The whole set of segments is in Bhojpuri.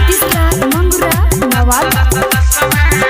Artista Mangura Nawada.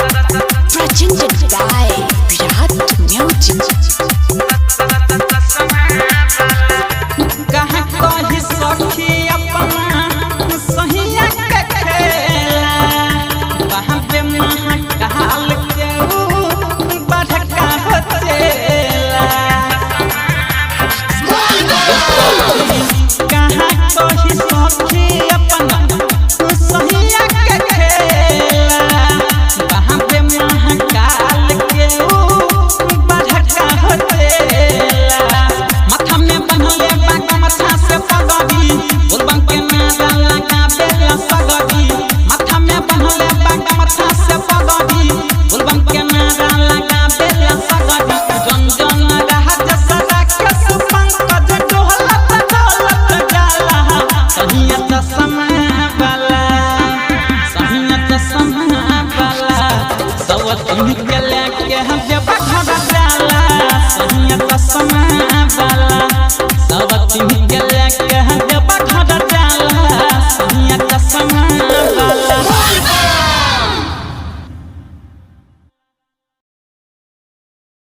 Presented by Virat Music. कहाँ कही सखी अपना सहिया के खेला वहाँ पे महाकाल के बढ़का होतेला कहाँ कही सखी अपना सहिया के खेला वहाँ पे महाकाल के बढ़का होतेला माथा में बनले माथा से पगड़ी बोलबम के नारा लगा बेला सगड़ी माथा में बनले माथा से पगड़ी बोलबम के नारा लगा बेला सगड़ी जन जन राहत सदा के पंकज डोलत जाला सहियत समय वाला सवती के लेके हम जब घर जाला सहियत समय वाला सवती के लेके